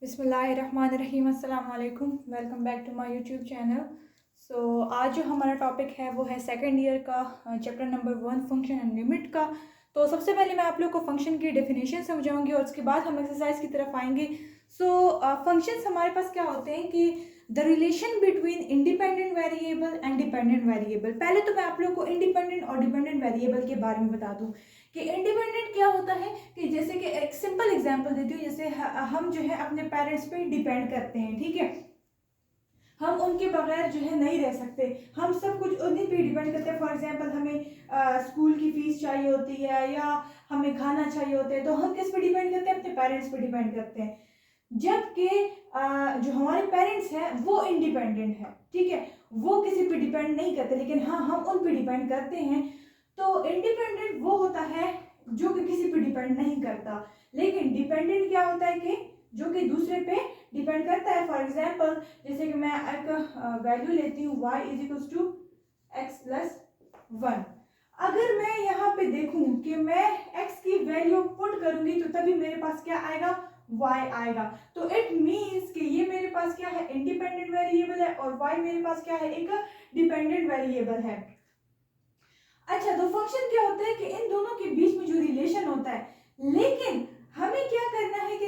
बिस्मिल्लाहिर्रहमानिर्रहीम, अस्सलाम वालेकुम। Welcome back to my YouTube channel. आज जो हमारा टॉपिक है वो है सेकंड ईयर का chapter number 1 function and limit का। तो सबसे पहले मैं आप लोग को फंक्शन की डेफिनेशन समझाऊंगी और उसके बाद हम एक्सरसाइज की तरफ आएंगे। फंक्शंस हमारे पास क्या होते हैं कि the relation between independent variable and dependent variable. पहले तो मैं आप लोग को इंडिपेंडेंट और डिपेंडेंट वेरिएबल के बारे में बता दूं कि इंडिपेंडेंट क्या होता है। कि जैसे कि एक सिंपल एग्जांपल देती हूँ, जैसे हम जो है अपने पेरेंट्स पे डिपेंड करते हैं, ठीक है। हम उनके बगैर जो है नहीं रह सकते, हम सब कुछ उन्हीं पे डिपेंड करते हैं। फॉर एग्जांपल हमें स्कूल की फीस चाहिए होती है या हमें खाना चाहिए होता है, तो हम किस पे डिपेंड करते हैं? अपने पेरेंट्स पे डिपेंड करते हैं। जबकि जो हमारे पेरेंट्स हैं वो इंडिपेंडेंट है, ठीक है, वो किसी पे डिपेंड नहीं करते, लेकिन हाँ हम उन पे डिपेंड करते हैं। तो इंडिपेंडेंट वो होता है जो कि किसी पे डिपेंड नहीं करता, लेकिन डिपेंडेंट क्या होता है कि जो कि दूसरे पे डिपेंड करता है। फॉर एग्जांपल जैसे कि मैं एक वैल्यू लेती हूँ y is equal to x plus 1। अगर मैं यहाँ पे देखूं कि मैं x की वैल्यू पुट करूंगी तो तभी मेरे पास क्या आएगा? y आएगा। तो इट मीन्स कि ये मेरे पास क्या है? इंडिपेंडेंट वेरिएबल है और y मेरे पास क्या है? एक डिपेंडेंट वेरिएबल है। अच्छा, तो फंक्शन क्या होता है कि इन दोनों के बीच में जो रिलेशन होता है, लेकिन हमें क्या करना है कि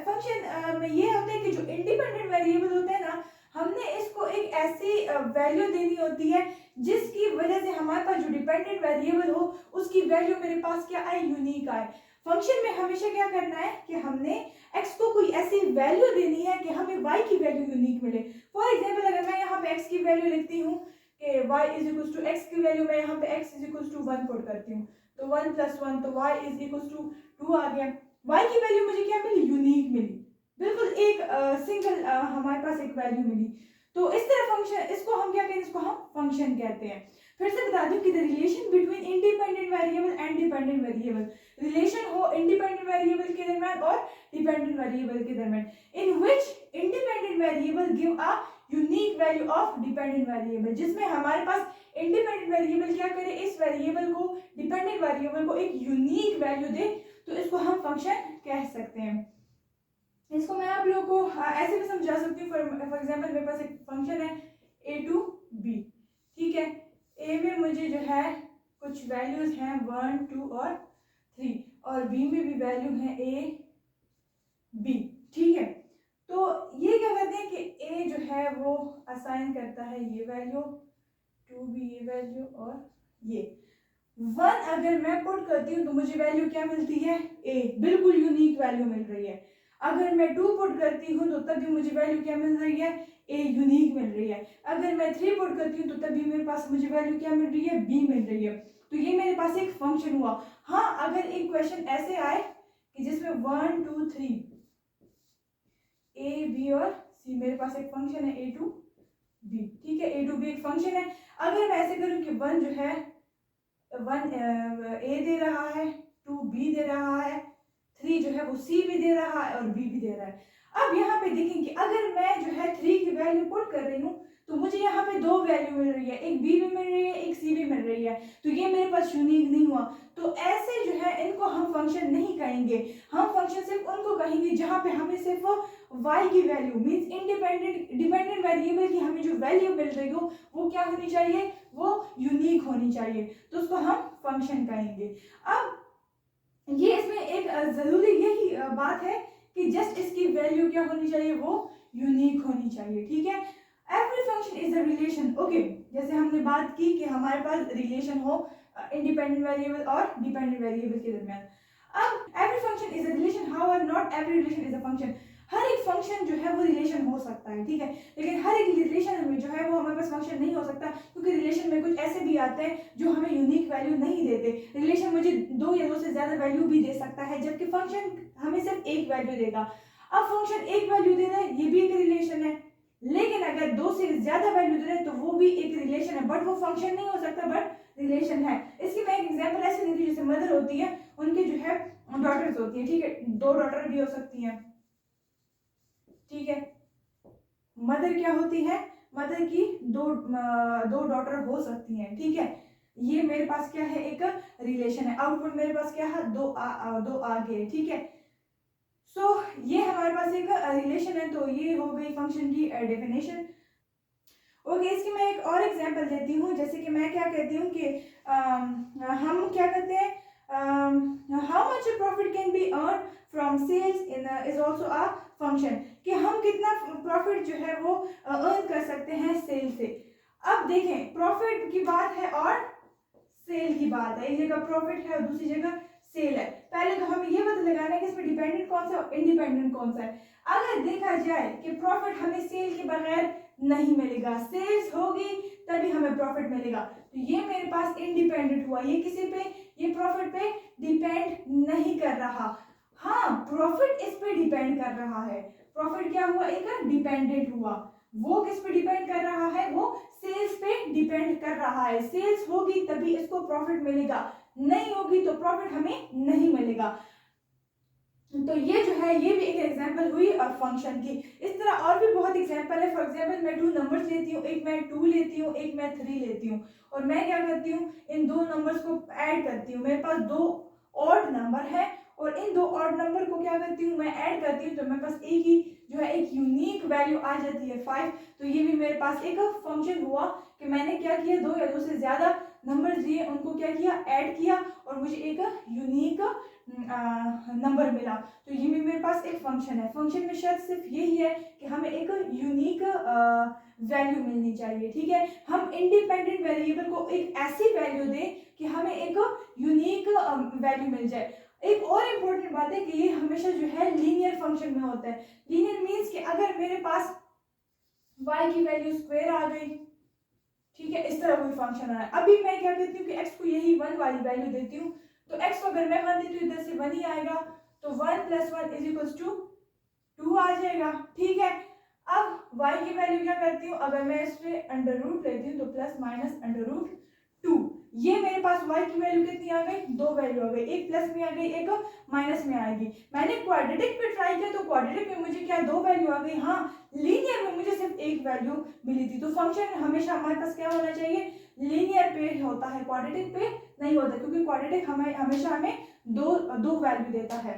फंक्शन में ये होता है कि जो इंडिपेंडेंट वेरिएबल होता है ना, हमने इसको एक ऐसी वैल्यू देनी होती है जिसकी वजह से हमारे पास जो डिपेंडेंट वेरिएबल हो उसकी वैल्यू मेरे पास क्या आए? यूनिक आए। फंक्शन में हमेशा क्या करना है कि हमने x को कोई ऐसी वैल्यू देनी है कि हमें y की वैल्यू यूनिक मिले। फॉर एग्जाम्पल अगर मैं यहाँ पे x की वैल्यू लिखती हूँ कि y is equal to x की वैल्यू मैं यहाँ पे x is equal to 1 put करती हूँ, तो 1 प्लस 1 तो y इज इक्वल टू 2 आ गया। y की वैल्यू मुझे क्या मिली? यूनिक मिली, बिल्कुल एक सिंगल हमारे पास एक वैल्यू मिली। तो इस तरह फंक्शन, इसको हम क्या कहते हैं? इसको हम फंक्शन कहते हैं। फिर से बता दूं कि the relation between independent variable and dependent variable, relation हो इंडिपेंडेंट वेरिएबल के दरमियान और डिपेंडेंट वेरिएबल के दरमियान, in which independent variable give a unique value of dependent variable, जिसमें हमारे पास इंडिपेंडेंट वेरिएबल क्या करे? इस वेरिएबल को, डिपेंडेंट वेरिएबल को एक यूनिक वैल्यू दे, तो इसको हम फंक्शन कह सकते हैं। इसको मैं आप लोगों को ऐसे भी समझा सकती हूँ। फॉर एग्जांपल मेरे पास एक फंक्शन है a टू b, ठीक है। a में मुझे जो है कुछ वैल्यूज हैं 1 2 और 3, और b में भी वैल्यू है a b, ठीक है। तो ये क्या करते हैं कि a जो है वो असाइन करता है ये वैल्यू, 2 भी ये वैल्यू, और ये 1 अगर मैं पुट करती हूँ तो मुझे वैल्यू क्या मिलती है? a, बिल्कुल यूनिक वैल्यू मिल रही है। अगर मैं 2 पुट करती हूँ तो तब भी मुझे वैल्यू क्या मिल रही है? a यूनिक मिल रही है। अगर मैं 3 पुट करती हूँ तो तब भी मेरे पास मुझे वैल्यू क्या मिल रही है? b मिल रही है। तो ये मेरे पास एक फंक्शन हुआ। हाँ, अगर एक क्वेश्चन ऐसे आए कि जिसमें 1 2 3 a b और c, मेरे पास एक फंक्शन है a टू b, ठीक है, a टू b एक फंक्शन है। अगर मैं ऐसे करूँ कि 1 जो है 1 a दे रहा है, 2 b दे रहा है, 3 जो है वो c भी दे रहा है और b भी दे रहा है। अब यहाँ पे देखें कि अगर मैं जो है 3 की वैल्यू पुट कर रही हूँ तो मुझे यहाँ पे दो वैल्यू मिल रही है, एक b भी मिल रही है, एक c भी मिल रही है, तो ये मेरे पास यूनिक नहीं हुआ। तो ऐसे जो है इनको हम फंक्शन नहीं कहेंगे, हम फंक्शन सिर्फ उनको कहेंगे जहाँ पे हमें सिर्फ y की value means independent dependent variable की हमें जो वैल्यू मिल रही हो वो क्या होनी चाहिए? वो यूनिक होनी चाहिए, तो उसको हम फंक्शन कहेंगे। अब ये इसमें एक जरूरी यही बात है कि जस्ट इसकी वैल्यू क्या होनी चाहिए? वो यूनिक होनी चाहिए, ठीक है। Every function is a relation, okay. जैसे हमने बात की कि हमारे पास रिलेशन हो इंडिपेंडेंट वेरिएबल और डिपेंडेंट वेरिएबल के दरमियान। अब every function is a relation, however not every relation is a function. हर एक फंक्शन जो है वो रिलेशन हो सकता है, ठीक है, लेकिन हर एक रिलेशन में जो है वो हमारे पास फंक्शन नहीं हो सकता, क्योंकि रिलेशन में कुछ ऐसे भी आते हैं जो हमें यूनिक वैल्यू नहीं देते। रिलेशन मुझे 2 या 2 से ज्यादा वैल्यू भी दे सकता है, जबकि फंक्शन हमें सिर्फ एक वैल्यू देगा। अब फंक्शन एक वैल्यू दे रहा है, ये भी एक रिलेशन है, लेकिन अगर 2 से ज्यादा वैल्यू दे रहे हैं तो वो भी एक रिलेशन है, बट वो फंक्शन नहीं हो सकता, बट रिलेशन है। इसकी मैं एक एग्जांपल ऐसे देती हूँ, जैसे मदर होती है, उनके जो है डॉटर्स होती है, ठीक है, 2 डॉटर भी हो सकती हैं, ठीक है। मदर क्या होती है? मदर की दो डॉटर हो सकती हैं, ठीक है। ये मेरे पास क्या है? एक रिलेशन है। आउटपुट मेरे पास क्या है? दो आगे, ठीक है। सो ये हमारे पास एक रिलेशन है, तो ये हो गई फंक्शन की डेफिनेशन। ओके, इसकी मैं एक और एग्जांपल देती हूँ। जैसे कि मैं क्या कहती हूँ कि हम क्या कहते हैं, how much profit can be earn from sales in is also a function, कि हम कितना प्रॉफिट जो है वो अर्न कर सकते हैं सेल से। अब देखें, प्रॉफिट की बात है और सेल की बात है, एक जगह प्रॉफिट है और दूसरी जगह सेल है। पहले तो हमें ये पता लगाना है कि इसमें डिपेंडेंट कौन सा और इंडिपेंडेंट कौन सा है। अगर देखा जाए कि प्रॉफिट हमें सेल के बगैर नहीं मिलेगा, सेल्स होगी तभी हमें प्रॉफिट मिलेगा, तो ये मेरे पास इंडिपेंडेंट हुआ, ये किसी पे, ये प्रॉफिट पे डिपेंड नहीं कर रहा। हाँ, प्रॉफिट इस पे डिपेंड कर रहा है। प्रॉफिट क्या हुआ, एक डिपेंडेंट हुआ। वो किस पे डिपेंड कर रहा है, वो सेल्स पे डिपेंड कर रहा है। सेल्स होगी तभी इसको प्रॉफिट मिलेगा, नहीं होगी तो प्रॉफिट हमें नहीं मिलेगा। तो ये जो है, ये भी एक एग्जांपल हुई फंक्शन की। इस तरह और भी बहुत एग्जांपल है। फॉर एग्जांपल मैं 2 नंबर्स लेती हूँ, एक मैं 2 लेती हूँ, एक मैं 3 लेती हूँ, और मैं क्या करती हूँ, इन दो नंबर्स को ऐड करती हूँ। मेरे पास 2 ऑड नंबर है और इन 2 ऑड नंबर को क्या करती हूँ, मैं ऐड करती हूँ, तो मेरे पास एक ही जो है एक यूनिक वैल्यू आ जाती है 5। तो ये भी मेरे पास एक फंक्शन हुआ कि मैंने क्या किया, 2 या 2 से ज्यादा नंबर लिए, उनको क्या किया, ऐड किया, और मुझे एक यूनिक नंबर मिला। तो ये भी मेरे पास एक फंक्शन है। फंक्शन में शर्त सिर्फ यही है कि हमें एक यूनिक वैल्यू मिलनी चाहिए, ठीक है। हम इंडिपेंडेंट वेरिएबल को एक ऐसी वैल्यू दें कि हमें एक यूनिक वैल्यू मिल जाए। एक और इम्पोर्टेंट बात है कि ये हमेशा जो है लीनियर फंक्शन में होता है। लीनियर मीन्स कि अगर मेरे पास y की वैल्यू स्क्वायर आ गई, ठीक है, इस तरह कोई फंक्शन आ रहा है। अभी मैं क्या कहती हूँ कि x को यही 1 वाली वैल्यू देती हूँ, तो x को अगर मैं 1 देती हूँ, इधर से 1 ही आएगा, तो 1 + 1 = 2 आ जाएगा, ठीक है। अब y की वैल्यू क्या करती हूँ, अगर मैं इस पे अंडर रूट लेती हूँ, तो +-√2, ये मेरे पास y की वैल्यू कितनी आ गई, 2 वैल्यू आ गई, एक प्लस में आ गई, एक माइनस में आएगी। मैंने क्वाड्रेटिक पे ट्राई किया, तो क्वाड्रेटिक में मुझे क्या 2 वैल्यू आ गई, हाँ, लीनियर में मुझे सिर्फ एक वैल्यू मिली थी। तो फंक्शन हमेशा हमारे पास क्या होना चाहिए, लीनियर पे होता है, क्वाड्रेटिक पे नहीं होता, क्योंकि क्वाड्रेटिक हमें हमेशा हमें दो वैल्यू देता है।